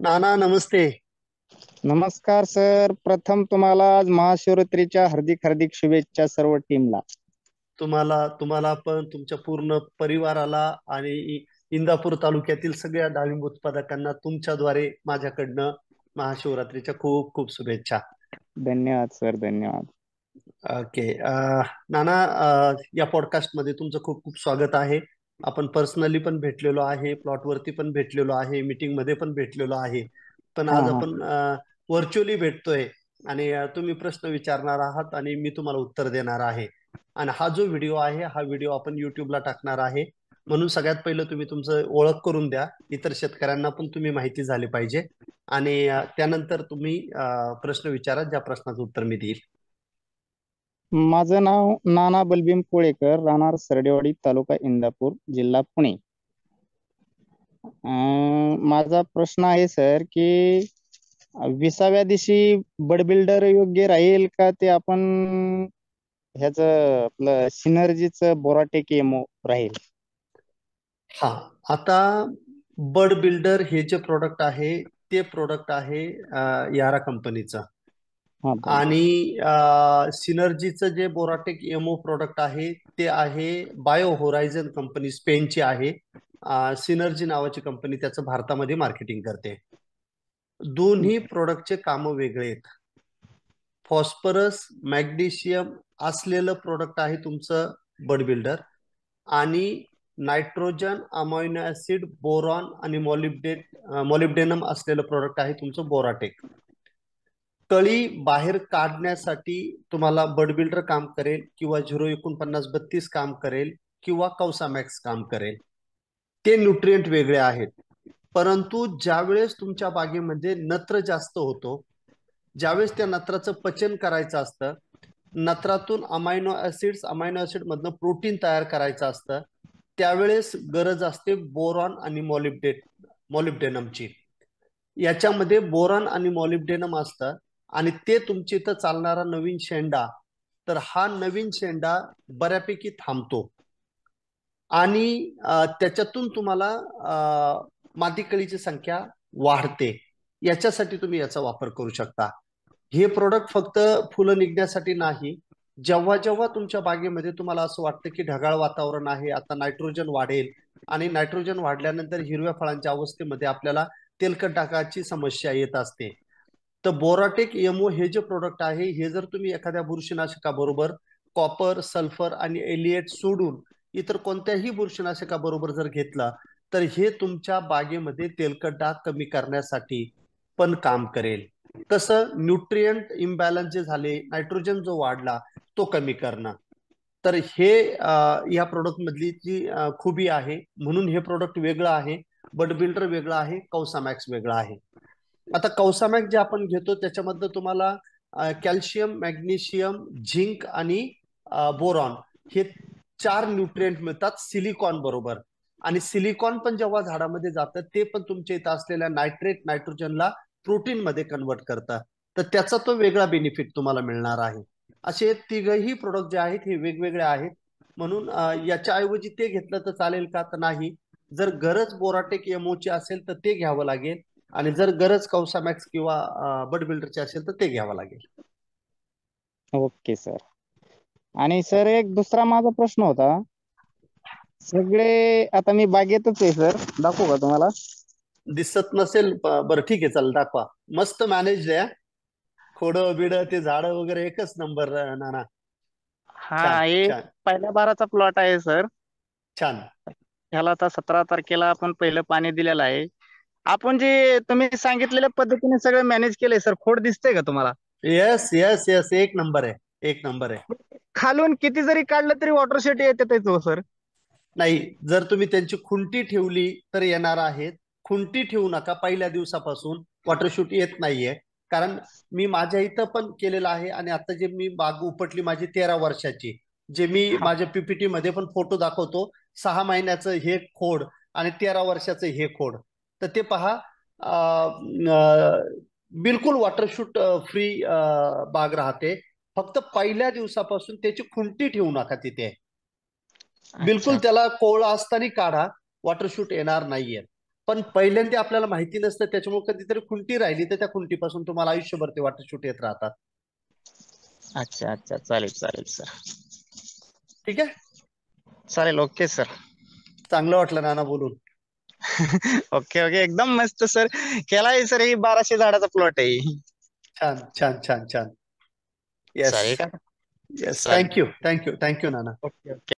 नाना नमस्ते. नमस्कार सर. प्रथम तुम्हाला आज महाशिवरात्रीच्या हार्दिक हार्दिक शुभेच्छा सर्व टीमला. तुम्हाला तुम्हाला पण तुमच्या पूर्ण परिवाराला आणि इंदापूर तालुक्यातील सगळ्या डाळिंब उत्पादकांना तुमच्याद्वारे माझ्याकडनं महाशिवरात्रीच्या खूप खूप शुभेच्छा. धन्यवाद सर, धन्यवाद. ओके. नाना, या पॉडकास्टमध्ये तुमचं खूप खूप स्वागत आहे. आपण पर्सनली पण भेटलेलो आहे, प्लॉटवरती पण भेटलेलो आहे, मीटिंग मध्ये पण भेटलेलो आहे. पण हा आज हा. आपण व्हर्च्युअली भेटतोय आणि तुम्ही प्रश्न विचारणार आहात आणि मी तुम्हाला उत्तर देणार आहे. आणि हा जो व्हिडिओ आहे, हा व्हिडिओ आपण युट्यूबला टाकणार आहे. म्हणून सगळ्यात पहिलं तुम्ही तुमचं ओळख करून द्या. इतर शेतकऱ्यांना पण तुम्ही माहिती झाली पाहिजे. आणि त्यानंतर तुम्ही प्रश्न विचारा, ज्या प्रश्नाचं उत्तर मी देईल. माझं नाव नाना बलभीम कोळेकर, राहणार सरडेवाडी, तालुका इंदापूर, जिल्हा पुणे. माझा प्रश्न आहे सर की 20व्या दिवशी बड बिल्डर योग्य राहील का, ते आपण ह्याच आपलं सिनर्जीचं बोराटेक एमओ राहील? हा, आता बर्ड बिल्डर हे जे प्रोडक्ट आहे, ते प्रोडक्ट आहे यारा कंपनीचं. हा बरोबर. आणि सिनर्जीचं जे बोराटेक एमओ प्रोडक्ट आहे, ते आहे बायो होरायझन कंपनी, स्पेनची आहे. सिनर्जी नावाची कंपनी त्याचं भारतामध्ये मार्केटिंग करते. दोन्ही प्रोडक्टचे कामं वेगळे आहेत. फॉस्फरस मॅग्नेशियम असलेलं प्रोडक्ट आहे तुमचं बर्ड बिल्डर, आणि नायट्रोजन, अमायनो ऍसिड, बोरॉन आणि मॉलिब्डेनम असलेलं प्रोडक्ट आहे तुमचं बोराटेक. कळी बाहेर काढण्यासाठी तुम्हाला बर्ड बिल्डर काम करेल, किंवा 04932 काम करेल, किंवा कौसामॅक्स काम करेल. ते न्यूट्रिएंट वेगळे आहेत. परंतु ज्यावेळेस तुमच्या बागेमध्ये नत्र जास्त होतो, ज्यावेळेस त्या नत्राचं पचन करायचं असतं, नत्रातून अमायनो ऍसिड मधनं प्रोटीन तयार करायचं असतं, त्यावेळेस गरज असते बोरॉन आणि मॉलिब्डेनमची. याच्यामध्ये बोरॉन आणि मॉलिब्डेनम असतं. आणि ते तुमच्या इथं चालणारा नवीन शेंडा, तर हा नवीन शेंडा बऱ्यापैकी थांबतो. आणि त्याच्यातून तुम्हाला मादी कळीची संख्या वाढते. याच्यासाठी तुम्ही याचा वापर करू शकता. हे प्रोडक्ट फक्त फुलं निघण्यासाठी नाही. जेव्हा जेव्हा तुमच्या बागेमध्ये तुम्हाला असं वाटतं की ढगाळ वातावरण आहे, आता नायट्रोजन वाढेल, आणि नायट्रोजन वाढल्यानंतर हिरव्या फळांच्या अवस्थेमध्ये आपल्याला तेलकट डागाची समस्या येत असते, तर बोराटेक एमओ हे जे प्रोडक्ट आहे, हे जर तुम्ही एखाद्या बुरशीनाशकाबरोबर कॉपर, सल्फर आणि एलिएट सोडून इतर कोणत्याही बुरशीनाशकाबरोबर जर घेतला, तर हे तुमच्या बागेमध्ये तेलकट डाग कमी करण्यासाठी पण काम करेल. कसं न्यूट्रिएंट इम्बॅलन्स जे झाले, नायट्रोजन जो वाढला, तो कमी करणं. तर हे या प्रोडक्ट मधली जी खुबी आहे. म्हणून हे प्रोडक्ट वेगळं आहे, बड बिल्डर वेगळं आहे, कौसामॅक्स वेगळं आहे. आता कौसामॅक्स जे आपण घेतो त्याच्यामध्ये तुम्हाला कॅल्शियम, मॅग्नेशियम, झिंक आणि बोरॉन हे 4 न्यूट्रिएंट मिळतात सिलिकॉन बरोबर. आणि सिलिकॉन पण जेव्हा झाडामध्ये जातं, ते पण तुमच्या इथं असलेल्या नायट्रोजनला प्रोटीन मध्ये कन्वर्ट करतं. तर त्याचा तो वेगळा बेनिफिट तुम्हाला मिळणार आहे. असे तिघही प्रोडक्ट जे आहेत हे वेगवेगळे आहेत. म्हणून याच्याऐवजी ते घेतलं तर चालेल का, तर नाही. जर गरज बोराटेक एमओची असेल तर ते घ्यावं लागेल, आणि जर गरज कौसामॅक्स किंवा बड बिल्डरची असेल तर ते घ्यावं लागेल. Okay sir. आणि सर एक दुसरा माझा प्रश्न होता. सगळे आता मी बागेतच आहे सर, दाखवू का तुम्हाला? दिसत नसेल, बरं ठीक आहे, चल दाखवा. मस्त मॅनेज आहे. खोडं बिड ते झाडं वगैरे एकच नंबर. नाना, हा, छान हे छान पहिल्या बाराचा प्लॉट आहे सर. छान. ह्याला आता 17 तारखेला आपण पहिलं पाणी दिलेलं आहे. आपण जे तुम्ही सांगितलेल्या पद्धतीने सगळं मॅनेज केलंय सर. खोड दिसतंय का तुम्हाला? यस यस यस, एक नंबर आहे, एक नंबर आहे. खालून किती जरी काढलं तरी वॉटर शेट येते हो सर. नाही, जर तुम्ही त्यांची खुंटी ठेवली तर येणार आहेत. खुंटी ठेवू नका पहिल्या दिवसापासून, वॉटरशूट येत नाहीये. कारण मी माझ्या इथं पण केलेलं आहे. आणि आता जे मी बाग उपटली माझी 13 वर्षाची, जे मी हा. माझ्या पीपीटी मध्ये पण फोटो दाखवतो, 6 महिन्याचं हे खोड आणि 13 वर्षाचं हे खोड. तर ते पहा, बिलकुल वॉटरशूट फ्री बाग राहते. फक्त पहिल्या दिवसापासून त्याची खुंटी ठेवू नका तिथे. बिलकुल अच्छा. त्याला कोवळा असताना काढा, वॉटरशूट येणार नाहीये. पण पहिल्यांदा आपल्याला माहिती नसतं, त्याच्यामुळे कधीतरी खुंटी राहिली तर त्या खुंटीपासून तुम्हाला आयुष्यभर ते वाटशूट येत राहतात. अच्छा अच्छा, चालेल चालेल सर. ठीक आहे. चालेल, ओके सर. चांगलं वाटलं नाना बोलून. ओके ओके, एकदम मस्त सर. केलाय सर, ही 1200 झाडाचा प्लॉट आहे. छान छान छान छान. येस. चालेल का? येस, चालेल. थँक्यू थँक्यू थँक्यू नाना. Okay okay.